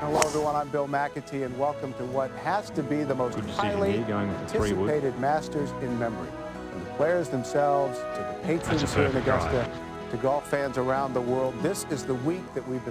Hello, everyone. I'm Bill McAtee, and welcome to what has to be the most highly anticipated Masters in memory. From the players themselves to the patrons here in Augusta to golf fans around the world, this is the week that we've been.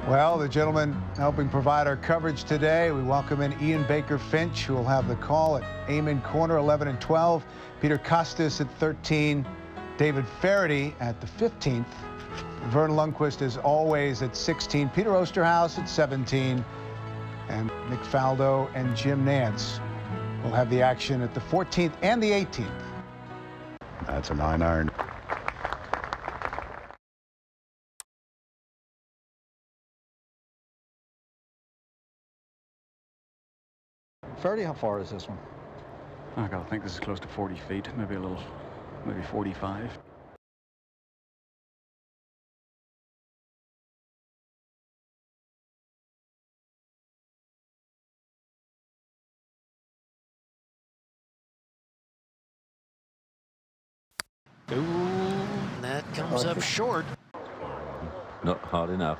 Well, the gentleman helping provide our coverage today, we welcome in Ian Baker Finch, who will have the call at Amen Corner, 11 and 12. Peter Costas at 13. David Faraday at the 15th. Vern Lundquist, as always, at 16. Peter Osterhaus at 17. And Nick Faldo and Jim Nance will have the action at the 14th and the 18th. That's a 9-iron. Faraday, how far is this one? I gotta think this is close to 40 feet, maybe 45. Ooh, that comes up short. Not hard enough.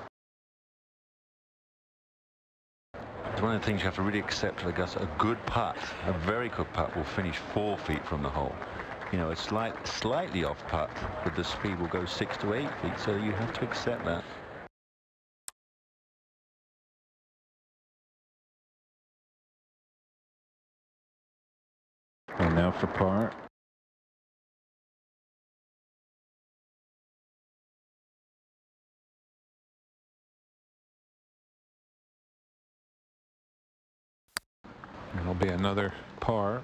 It's one of the things you have to really accept with Augusta. A good putt, a very good putt, will finish 4 feet from the hole. You know, a slightly off putt with the speed will go 6 to 8 feet, so you have to accept that. And now for par. It'll be another par.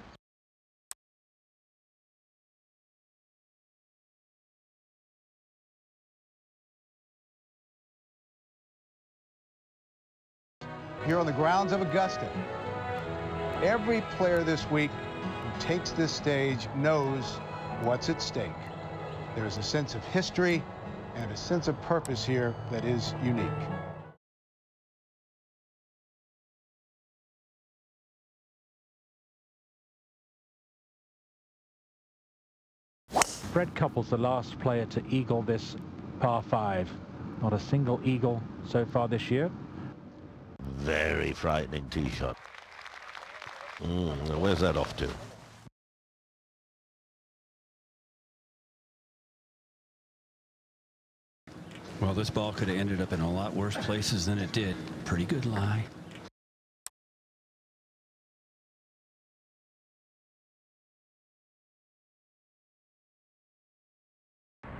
Here on the grounds of Augusta, every player this week who takes this stage knows what's at stake. There's a sense of history and a sense of purpose here that is unique. Fred Couples, the last player to eagle this par 5. Not a single eagle so far this year. Very frightening tee shot. Where's that off to? Well, this ball could have ended up in a lot worse places than it did. Pretty good lie.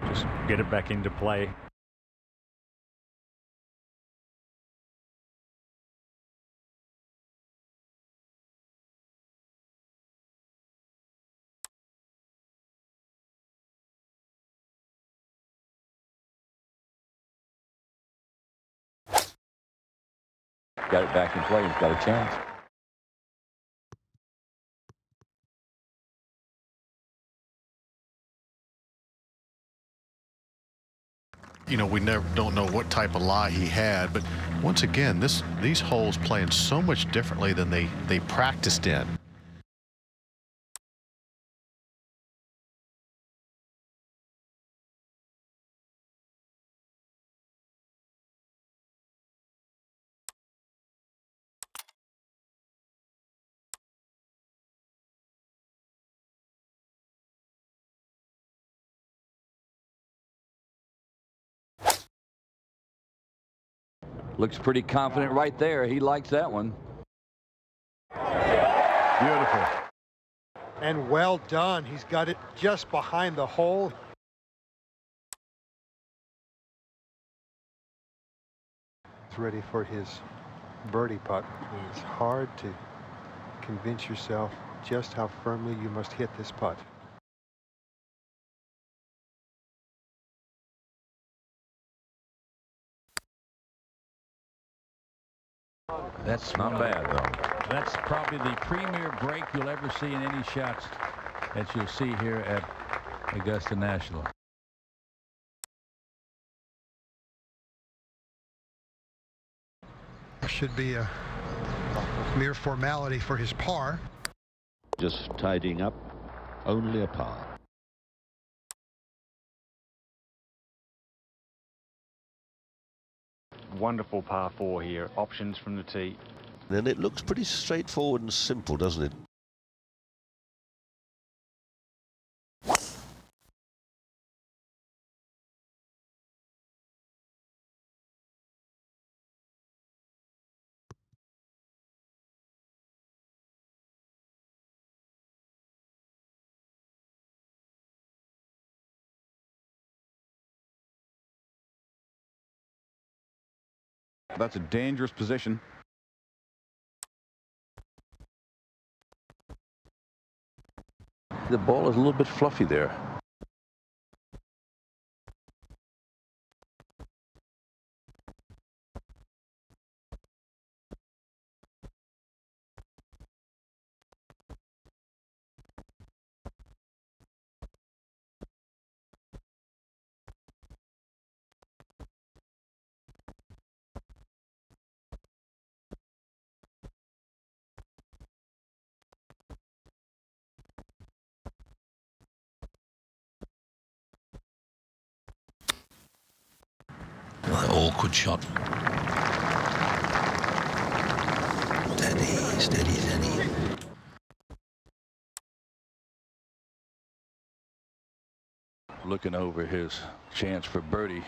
Just get it back into play. Got it back in play. He's got a chance. You know, we don't know what type of lie he had, but once again, these holes playing so much differently than they practiced in. Looks pretty confident right there. He likes that one. Beautiful. And well done. He's got it just behind the hole. He's ready for his birdie putt. It's hard to convince yourself just how firmly you must hit this putt. That's not bad, though. That's probably the premier break you'll ever see in any shots that you'll see here at Augusta National. Should be a mere formality for his par. Just tidying up, only a par. Wonderful par 4 here. Options from the tee. Then it looks pretty straightforward and simple, doesn't it? That's a dangerous position. The ball is a little bit fluffy there. Awkward shot. Steady, steady, steady. Looking over his chance for birdie.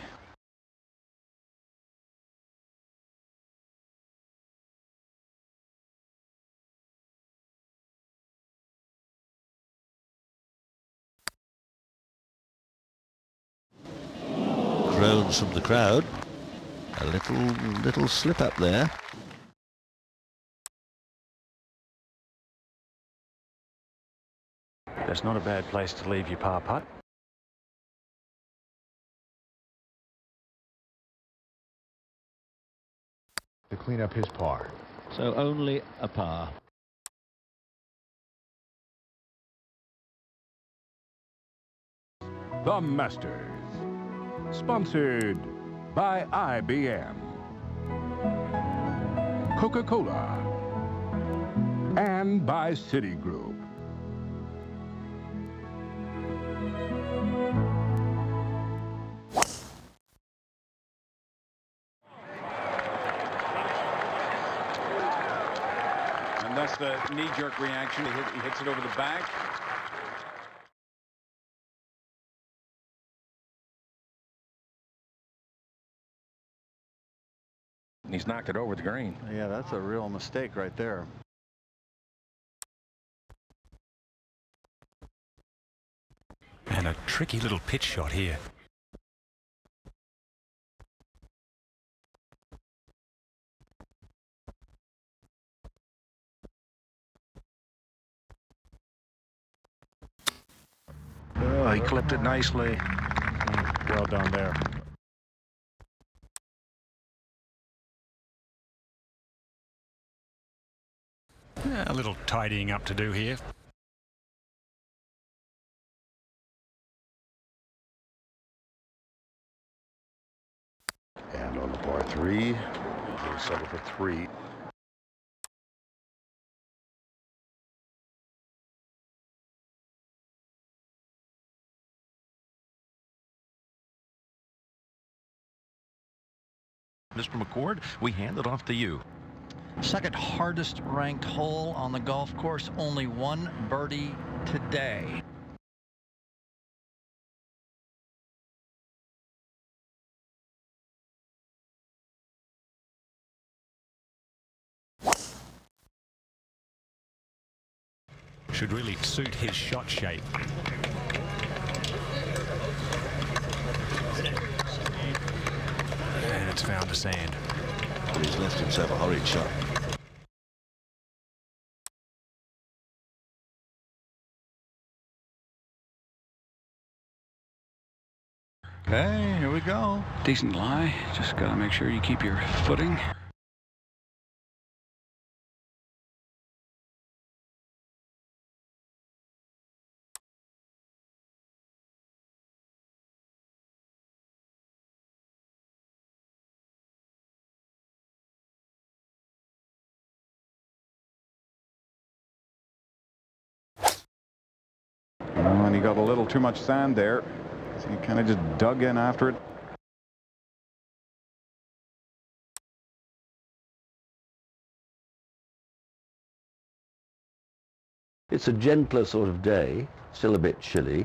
Groans from the crowd. A little slip up there. That's not a bad place to leave your par putt. To clean up his par. So only a par. The Masters, sponsored by IBM, Coca-Cola, and by Citigroup. And that's the knee-jerk reaction. He hits it over the back. He's knocked it over the green. Yeah, that's a real mistake right there. And a tricky little pitch shot here. Oh, he clipped it nicely. Well done there. A little tidying up to do here. And on the par 3, he'll settle for 3. Mr. McCord, we hand it off to you. Second hardest ranked hole on the golf course, only one birdie today. Should really suit his shot shape. And it's found the sand. But he's left himself a horrid shot. Okay, here we go. Decent lie. Just got to make sure you keep your footing. And he got a little too much sand there. So he kind of just dug in after it. It's a gentler sort of day, still a bit chilly.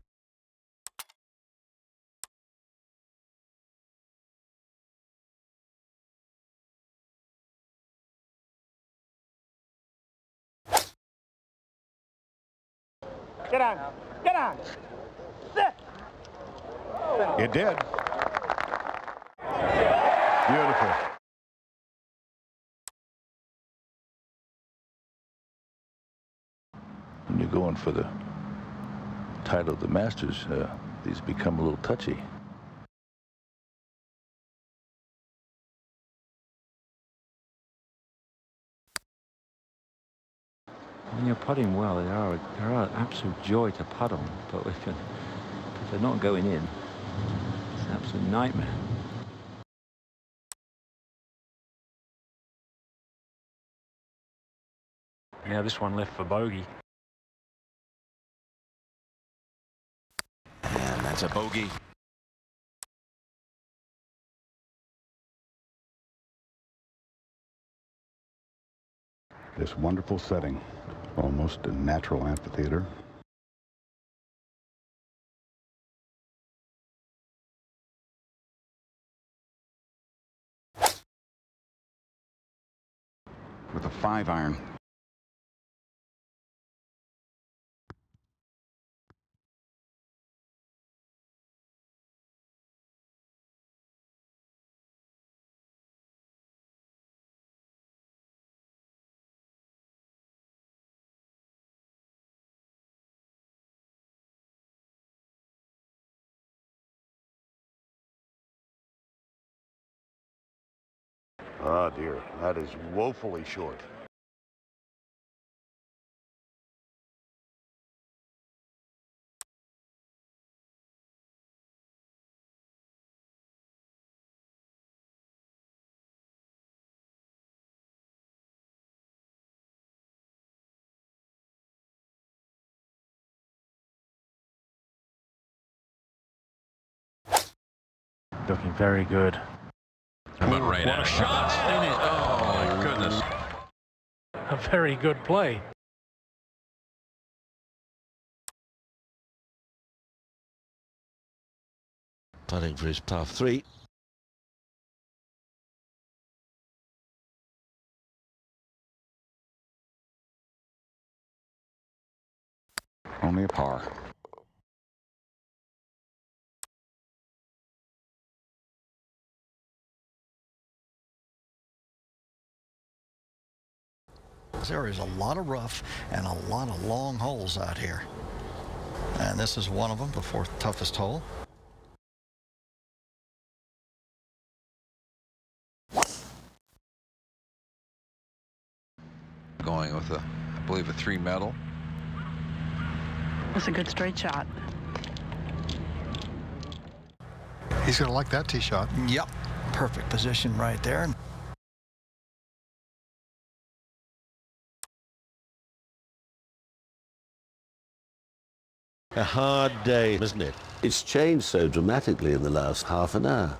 Get on! Get on! Sit! It did. Beautiful. When you're going for the title of the Masters, these become a little touchy. When you're putting well, they're an absolute joy to putt on, but if they're not going in, it's an absolute nightmare. Yeah, this one left for bogey. And that's a bogey. This wonderful setting, almost a natural amphitheater. With a 5-iron. Oh dear, that is woefully short. Looking very good. But right out of shots in it. Oh my goodness. A very good play. Putting for his par 3. Only a par. There is a lot of rough and a lot of long holes out here. And this is one of them, the fourth toughest hole. Going with I believe a 3 metal. That's a good straight shot. He's going to like that tee shot. Yep. Perfect position right there. A hard day, isn't it? It's changed so dramatically in the last half an hour.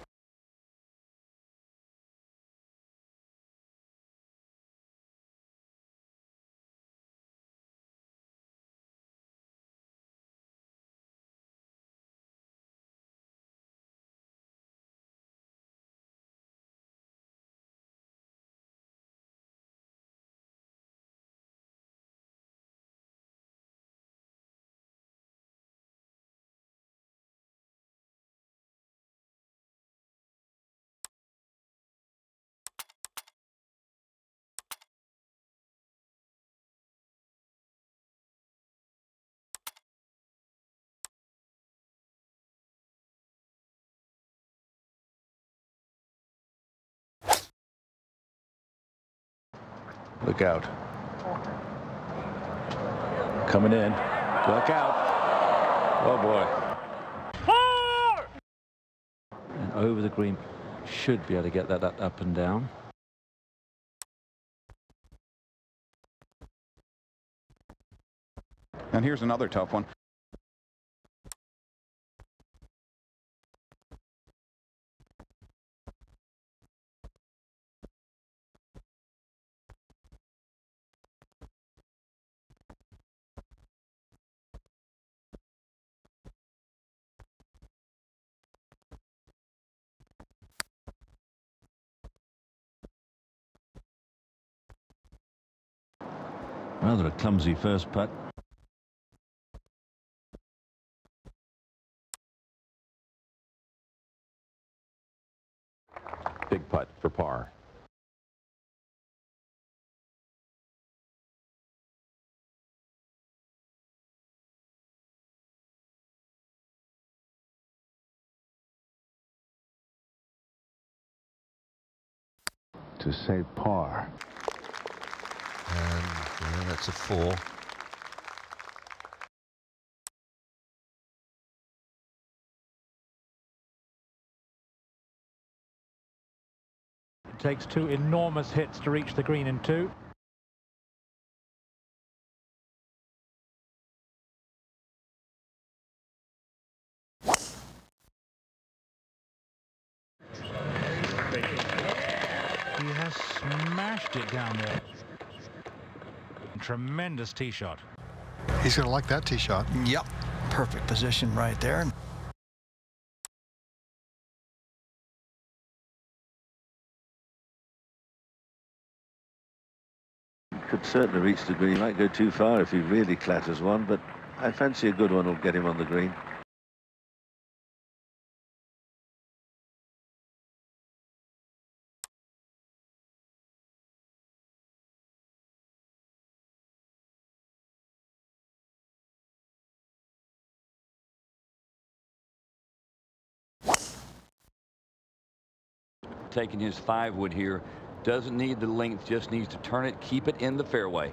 Look out. Coming in. Look out. Oh boy. And over the green. Should be able to get that up and down. And here's another tough one. Rather a clumsy first putt. Big putt for par. To save par. And yeah, that's a 4. It takes 2 enormous hits to reach the green in 2. He has smashed it down there. Tremendous tee shot. He's going to like that tee shot. Yep, perfect position right there. Could certainly reach the green. Might go too far if he really clatters one, but I fancy a good one will get him on the green. Taking his 5-wood here, doesn't need the length, just needs to turn it, keep it in the fairway.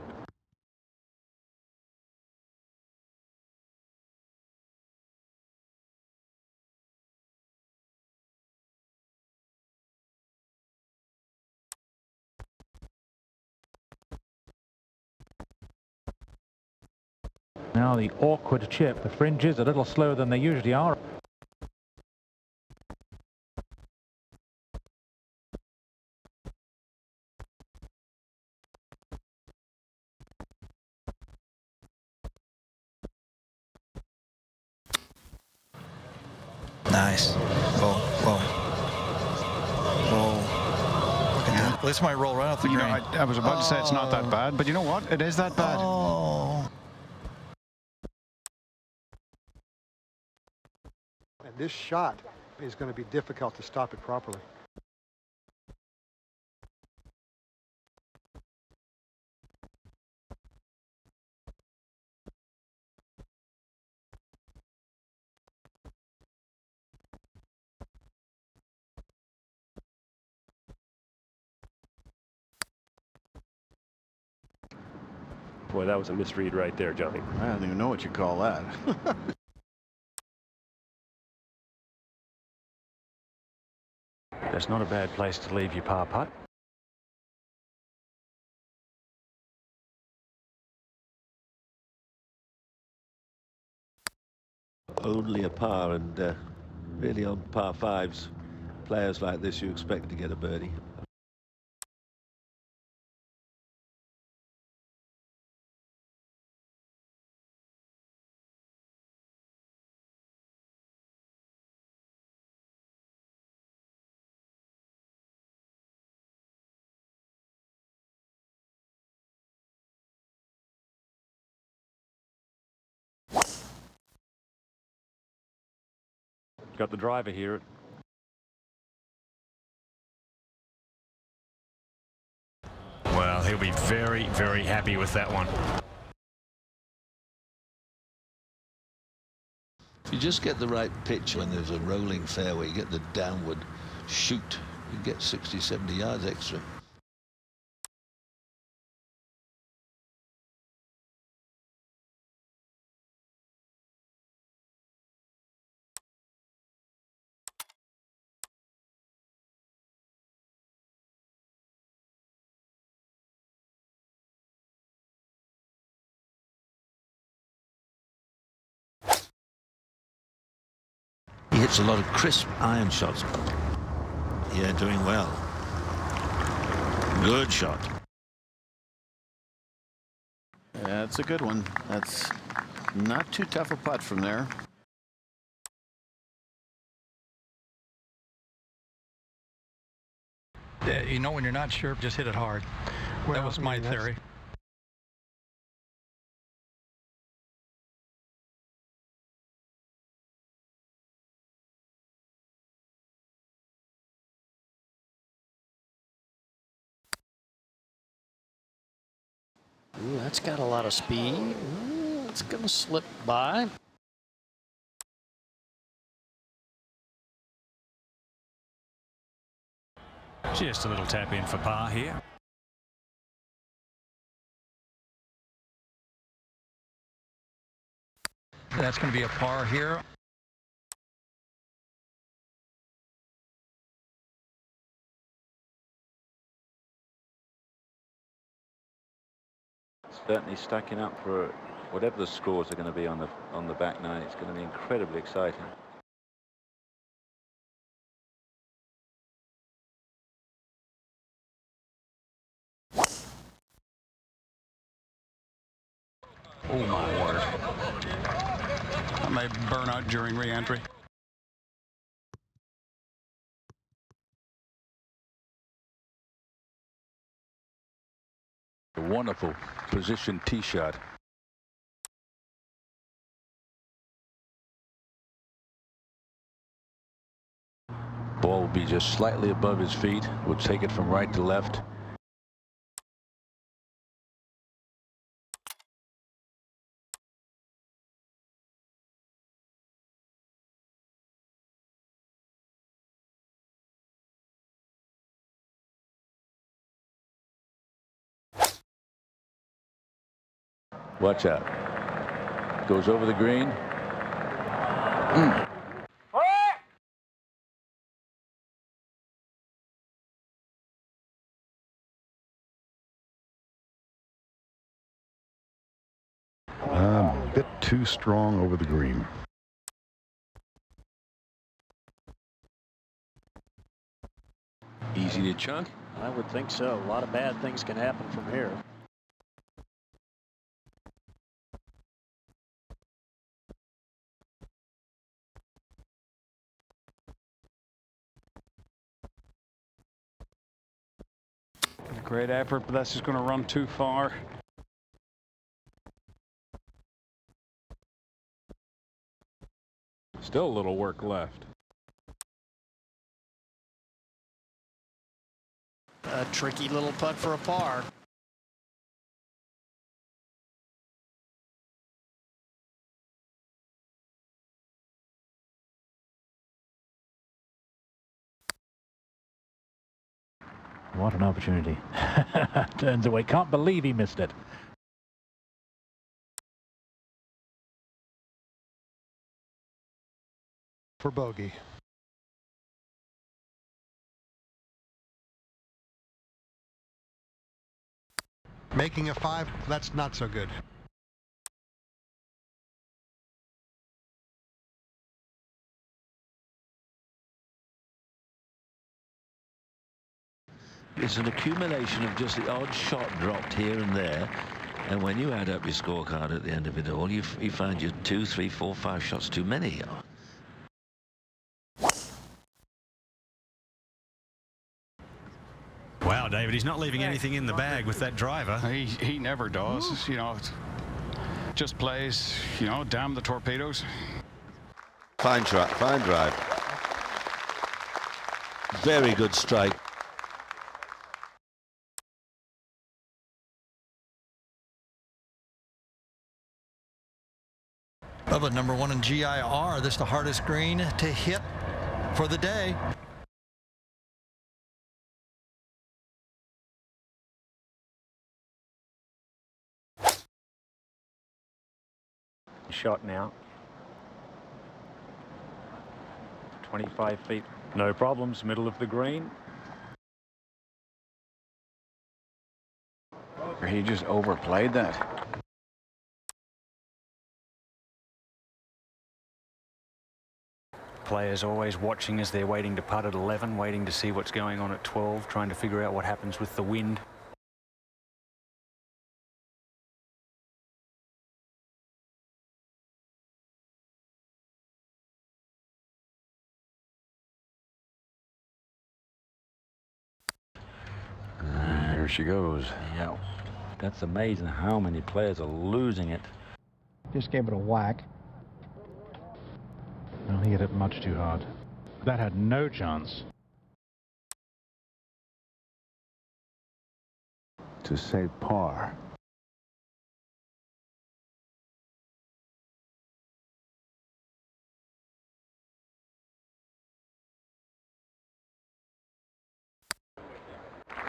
Now the awkward chip, the fringes a little slower than they usually are. Nice. Whoa, whoa. Whoa. Look at that. This might roll right off the green. I was about to say it's not that bad, but you know what? It is that bad. Oh. And this shot is going to be difficult to stop it properly. Boy, that was a misread right there, Johnny. I don't even know what you call that. That's not a bad place to leave your par putt. Only a par, and really on par 5s, players like this you expect to get a birdie. Got the driver here. Well, he'll be very, very happy with that one. If you just get the right pitch when there's a rolling fairway, you get the downward shoot, you get 60, 70 yards extra. He hits a lot of crisp iron shots. Yeah, doing well. Good shot. That's a good one. That's not too tough a putt from there. You know, when you're not sure, just hit it hard. That was my theory. Ooh, that's got a lot of speed. Ooh, it's going to slip by. Just a little tap in for par here. That's going to be a par here. Certainly stacking up for whatever the scores are going to be on the back nine. It's going to be incredibly exciting. Oh my word. That may burn out during re-entry. A wonderful position tee shot. Ball will be just slightly above his feet. We'll take it from right to left. Watch out. Goes over the green. A bit too strong over the green. Easy to chunk. I would think so. A lot of bad things can happen from here. Great effort, but that's just going to run too far. Still a little work left. A tricky little putt for a par. What an opportunity. Turns away. Can't believe he missed it. For bogey. Making a 5, that's not so good. It's an accumulation of just the odd shot dropped here and there, and when you add up your scorecard at the end of it all, you find you're 2, 3, 4, 5 shots too many. Wow, David, he's not leaving anything in the bag with that driver. He never does. You know, just plays, you know, damn the torpedoes. Fine try, fine drive. Very good strike. Bubba, number 1 in GIR. This is the hardest green to hit for the day. Shot now. 25 feet. No problems. Middle of the green. He just overplayed that. Players always watching as they're waiting to putt at 11, waiting to see what's going on at 12, trying to figure out what happens with the wind. Here she goes. Yeah. That's amazing how many players are losing it. Just gave it a whack. No, he hit it much too hard. That had no chance. To say par.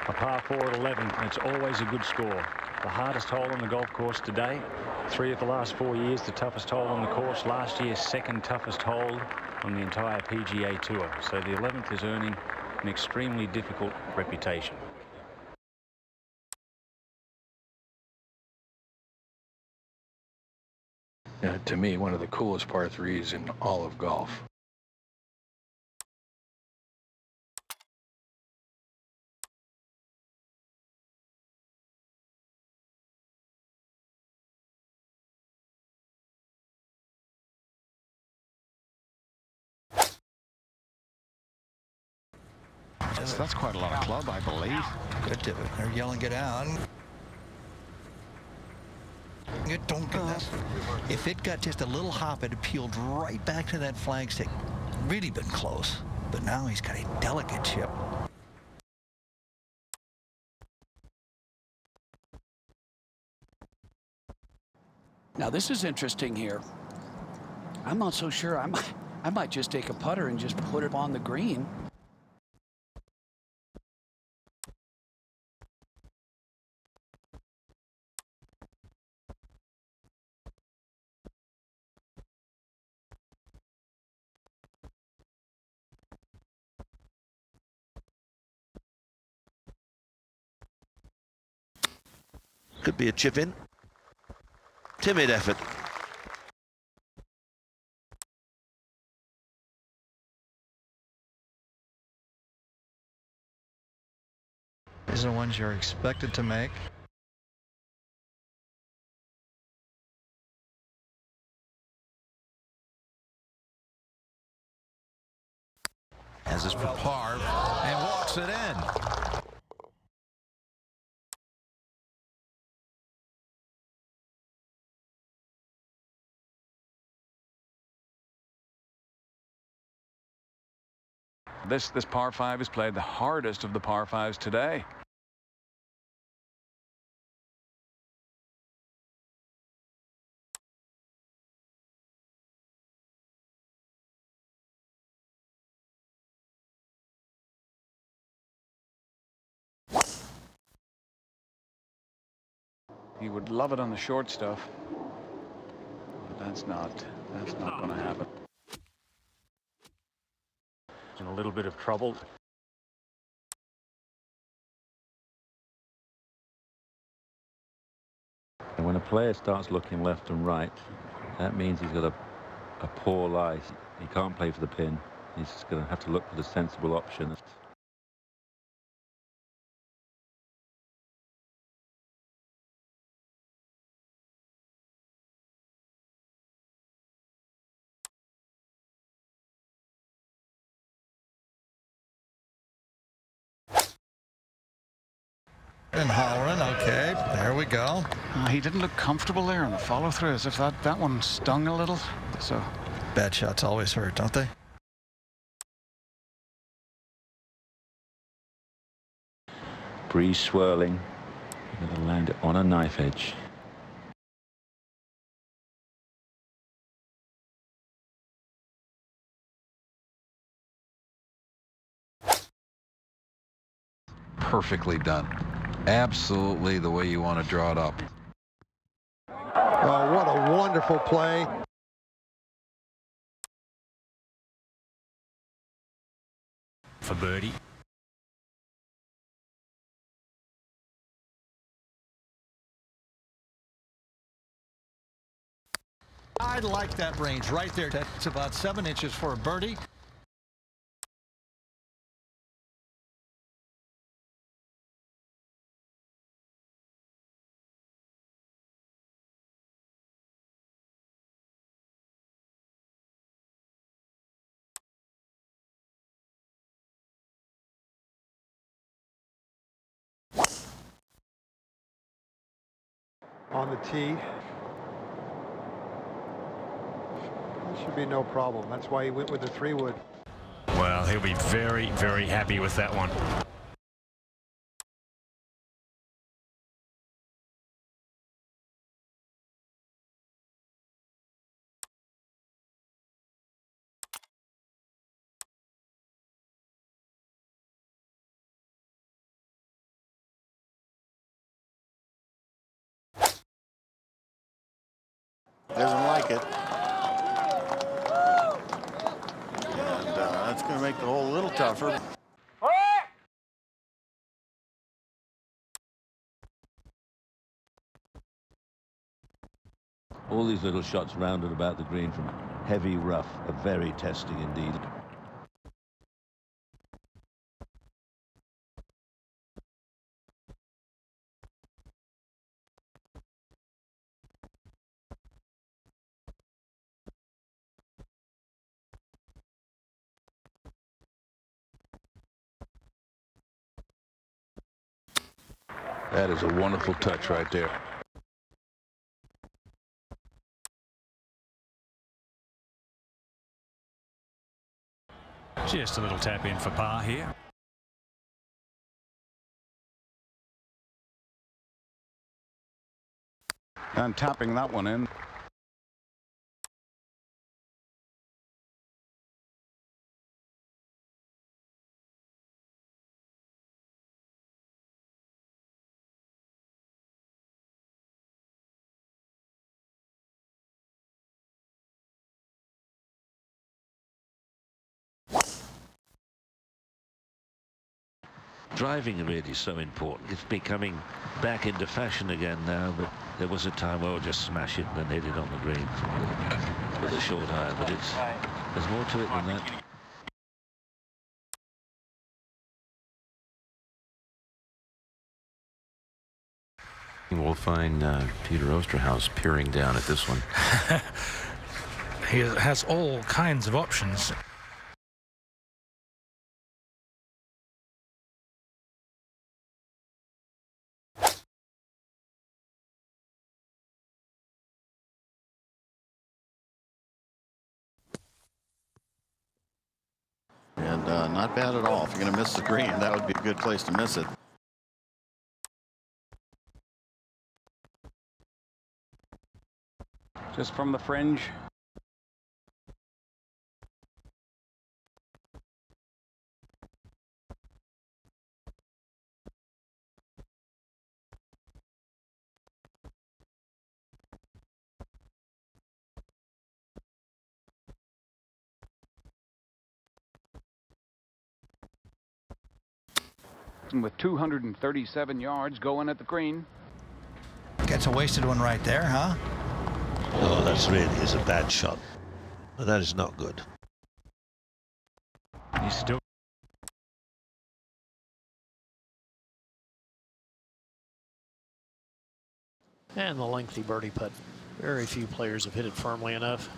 A par 4 at 11, and it's always a good score. The hardest hole on the golf course today. 3 of the last 4 years, the toughest hole on the course. Last year, second toughest hole on the entire PGA Tour. So the 11th is earning an extremely difficult reputation. To me, one of the coolest par 3s in all of golf. That's quite a lot of club, I believe. Good divot. They're yelling it out. Don't get that. If it got just a little hop, it peeled right back to that flagstick. Really been close. But now he's got a delicate chip. Now this is interesting here. I'm not so sure. I might just take a putter and just put it on the green. Could be a chip in. Timid effort. These are the ones you're expected to make. As is for par, and walks it in. This par 5 is played the hardest of the par 5s today. He would love it on the short stuff, but that's not going to happen. In a little bit of trouble. And when a player starts looking left and right, that means he's got a poor lie. He can't play for the pin. He's just going to have to look for the sensible option. And hollering, okay, there we go. He didn't look comfortable there on the follow through, as if that one stung a little. So bad shots always hurt, don't they? Breeze swirling. Going to land it on a knife edge. Perfectly done. Absolutely the way you want to draw it up. Oh, what a wonderful play. For birdie. I like that range right there. That's about 7 inches for a birdie. On the tee. Should be no problem. That's why he went with the 3-wood. Well, he'll be very, very happy with that one. Doesn't like it. And that's going to make the hole a little tougher. All these little shots rounded about the green from heavy rough are very testing indeed. That is a wonderful touch right there. Just a little tap in for par here. And tapping that one in. Driving really is so important. It's becoming back into fashion again now, but there was a time where we'll just smash it and then hit it on the green with a short iron, but there's more to it than that. We'll find Peter Osterhaus peering down at this one. He has all kinds of options. And not bad at all. If you're going to miss the green, that would be a good place to miss it. Just from the fringe. With 237 yards going at the green. Gets a wasted one right there, huh? Oh, that's really is a bad shot. That is not good. He's still. And the lengthy birdie putt. Very few players have hit it firmly enough.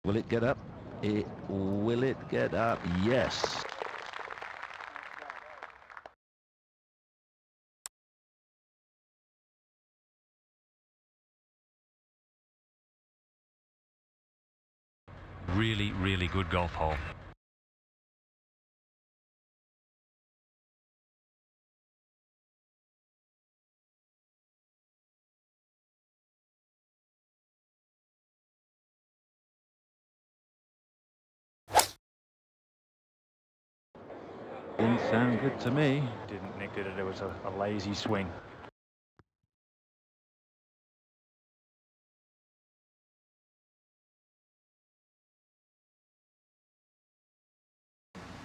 Will it get up? Will it get up? Yes. Really, really good golf hole. Didn't sound good to me. Didn't nick it. It was a lazy swing.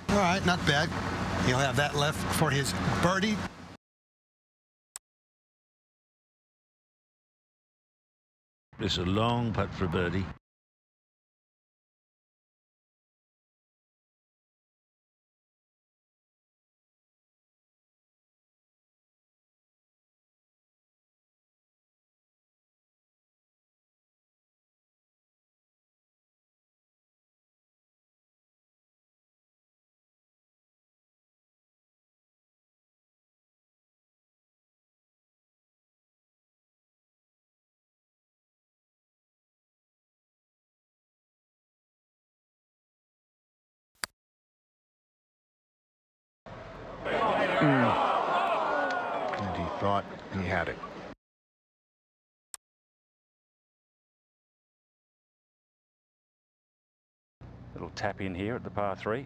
All right, not bad. He'll have that left for his birdie. It's a long putt for a birdie. thought he had it. Little tap in here at the par 3.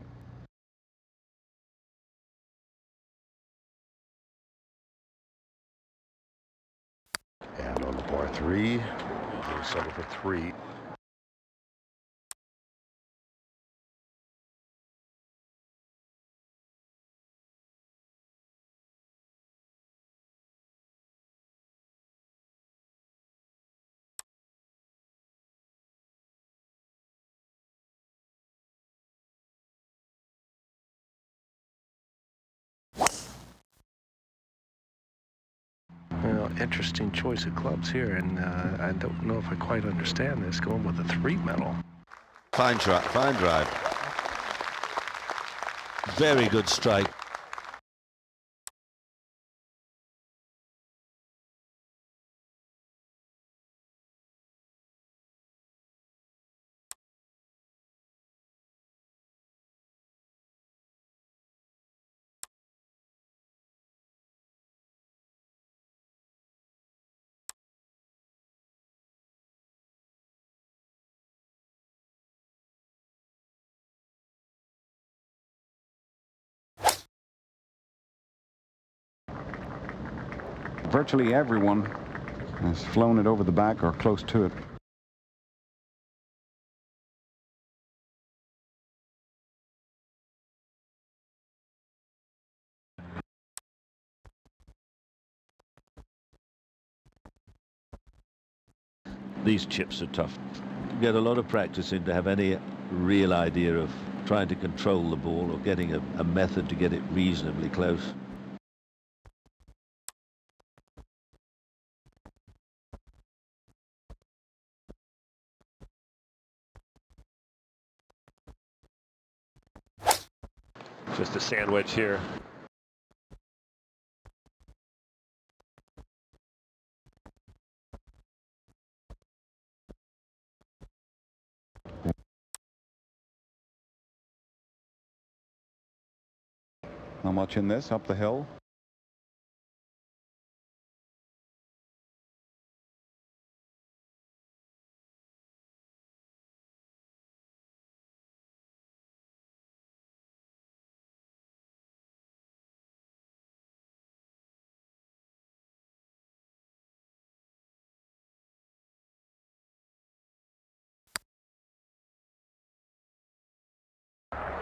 And on the par 3, we'll settle for 3. Well, interesting choice of clubs here, and I don't know if I quite understand this, going with a 3 metal. Fine drive. Very good strike. Virtually everyone has flown it over the back or close to it. These chips are tough. You get a lot of practice in to have any real idea of trying to control the ball or getting a method to get it reasonably close. Just a sandwich here. How much in this? Up the hill?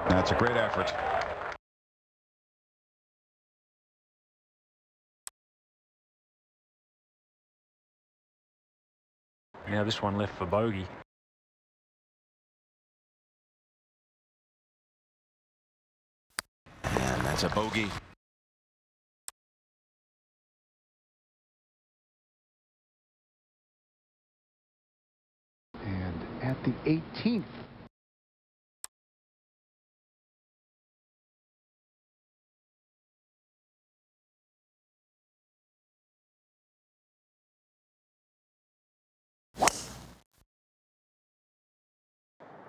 That's a great effort. Now this one left for bogey. And that's a bogey. And at the 18th.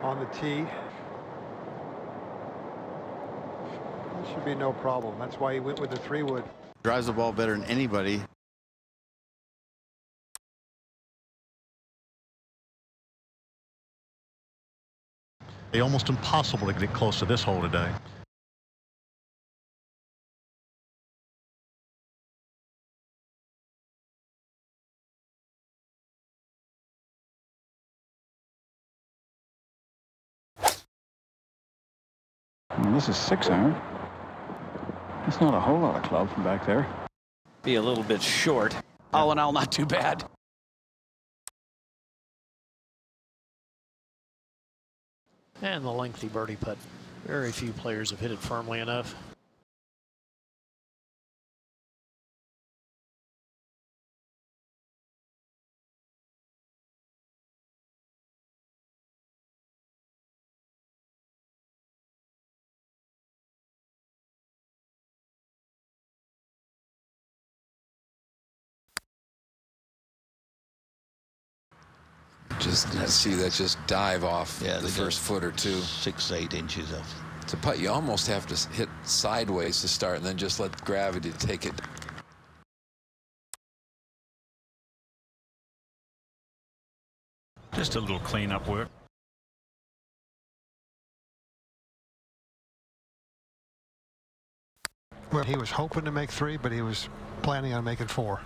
On the tee. That should be no problem. That's why he went with the 3-wood. Drives the ball better than anybody. It's almost impossible to get close to this hole today. Well, this is 6-iron. That's not a whole lot of club from back there. Be a little bit short. All in all, not too bad. And the lengthy birdie putt. Very few players have hit it firmly enough. Just see that just dive off the first foot or two. 6-8 inches of. It's a putt you almost have to hit sideways to start and then just let gravity take it. Just a little clean-up work. Well, he was hoping to make 3, but he was planning on making 4.